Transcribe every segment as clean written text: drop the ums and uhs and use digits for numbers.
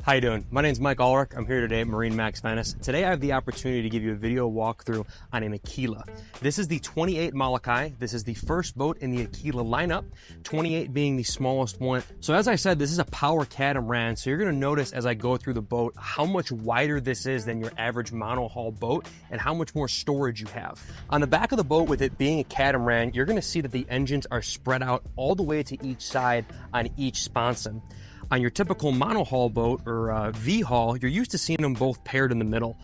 How you doing? My name's Mike Ulrich. I'm here today at MarineMax Venice. Today I have the opportunity to give you a video walkthrough on an Aquila. This is the 28 Molokai. This is the first boat in the Aquila lineup, 28 being the smallest one. So as I said, this is a power catamaran. So you're gonna notice as I go through the boat, how much wider this is than your average monohull boat and how much more storage you have. On the back of the boat, with it being a catamaran, you're gonna see that the engines are spread out all the way to each side on each sponson. On your typical monohull boat or V-hull, you're used to seeing them both paired in the middle.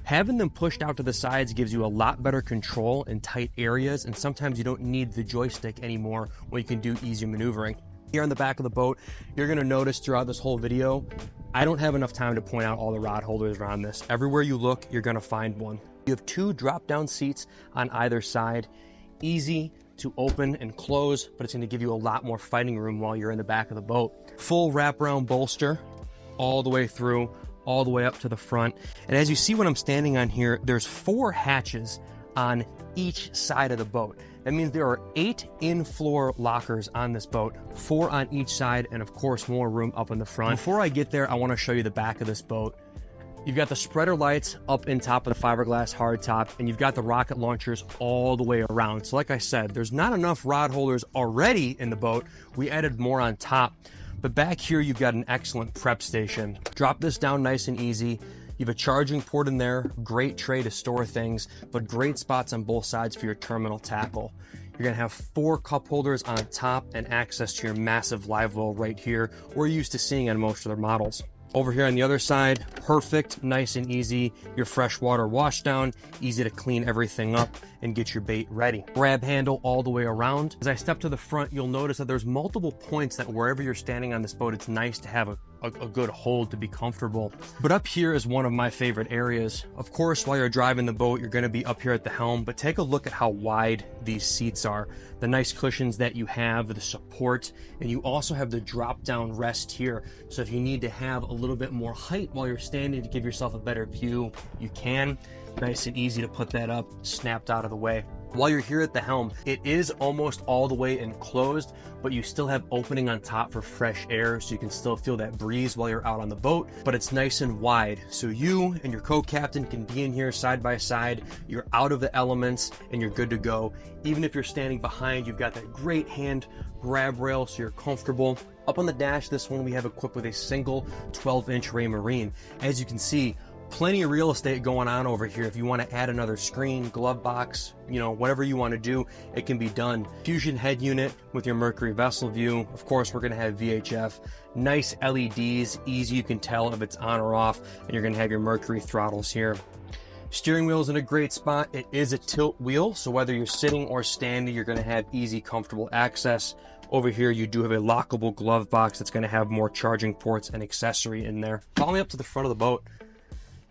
Having them pushed out to the sides gives you a lot better control in tight areas, and sometimes you don't need the joystick anymore when you can do easy maneuvering. Here on the back of the boat, you're gonna notice throughout this whole video, I don't have enough time to point out all the rod holders around this. Everywhere you look, you're gonna find one. You have two drop-down seats on either side. Easy to open and close, but it's going to give you a lot more fighting room while you're in the back of the boat. Full wraparound bolster all the way through, all the way up to the front. And as you see when I'm standing on here, there's 4 hatches on each side of the boat. That means there are 8 in-floor lockers on this boat, 4 on each side, and of course more room up in the front. Before I get there, I want to show you the back of this boat. You've got the spreader lights up in top of the fiberglass hardtop, and you've got the rocket launchers all the way around. So like I said, there's not enough rod holders already in the boat. We added more on top. But back here, you've got an excellent prep station. Drop this down nice and easy. You have a charging port in there, great tray to store things, but great spots on both sides for your terminal tackle. You're gonna have 4 cup holders on top and access to your massive live well right here, we're used to seeing on most other models. Over here on the other side, perfect, nice and easy. Your freshwater wash down, easy to clean everything up and get your bait ready. Grab handle all the way around. As I step to the front, you'll notice that there's multiple points that wherever you're standing on this boat, it's nice to have a good hold to be comfortable. But up here is one of my favorite areas. Of course, while you're driving the boat, you're gonna be up here at the helm, but take a look at how wide these seats are. The nice cushions that you have, the support, and you also have the drop-down rest here. So if you need to have a little bit more height while you're standing to give yourself a better view, you can. Nice and easy to put that up, snapped out of the way. While you're here at the helm, it is almost all the way enclosed, but you still have opening on top for fresh air, so you can still feel that breeze while you're out on the boat, but it's nice and wide. So you and your co-captain can be in here side by side, you're out of the elements, and you're good to go. Even if you're standing behind, you've got that great hand grab rail, so you're comfortable. Up on the dash, this one we have equipped with a single 12-inch Raymarine. As you can see, plenty of real estate going on over here. If you want to add another screen, glove box, you know, whatever you want to do, it can be done. Fusion head unit with your Mercury vessel view. Of course, we're going to have VHF. Nice LEDs, easy, you can tell if it's on or off, and you're going to have your Mercury throttles here. Steering wheel is in a great spot. It is a tilt wheel, so whether you're sitting or standing, you're going to have easy, comfortable access. Over here, you do have a lockable glove box that's going to have more charging ports and accessory in there. Follow me up to the front of the boat.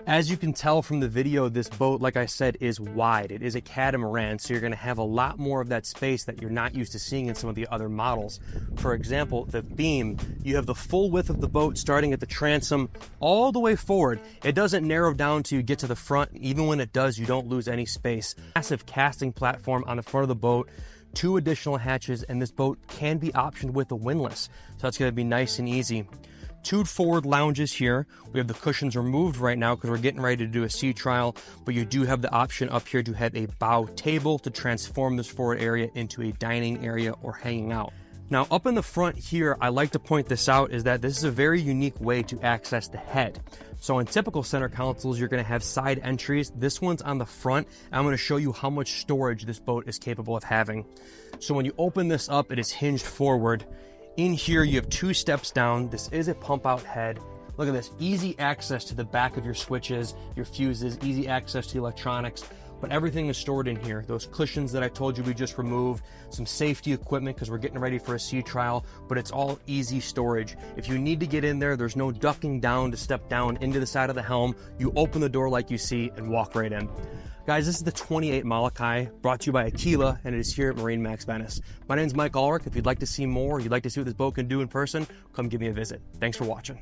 As you can tell from the video, this boat, like I said, is wide. It is a catamaran, so you're going to have a lot more of that space that you're not used to seeing in some of the other models. For example, the beam, you have the full width of the boat starting at the transom all the way forward. It doesn't narrow down till you get to the front. Even when it does, you don't lose any space. Massive casting platform on the front of the boat, 2 additional hatches, and this boat can be optioned with a windlass, so that's going to be nice and easy. 2 forward lounges here. We have the cushions removed right now because we're getting ready to do a sea trial, but you do have the option up here to have a bow table to transform this forward area into a dining area or hanging out. Now up in the front here, I like to point this out, is that this is a very unique way to access the head. So in typical center consoles, you're going to have side entries. This one's on the front. I'm going to show you how much storage this boat is capable of having. So when you open this up, it is hinged forward. In here, you have 2 steps down. This is a pump out head. Look at this, easy access to the back of your switches, your fuses, easy access to electronics, but everything is stored in here. Those cushions that I told you we just removed, some safety equipment because we're getting ready for a sea trial, but it's all easy storage. If you need to get in there, there's no ducking down to step down into the side of the helm. You open the door like you see and walk right in. Guys, this is the 28 Molokai, brought to you by Aquila, and it is here at MarineMax Venice. My name is Mike Ulrich. If you'd like to see more, or you'd like to see what this boat can do in person, come give me a visit. Thanks for watching.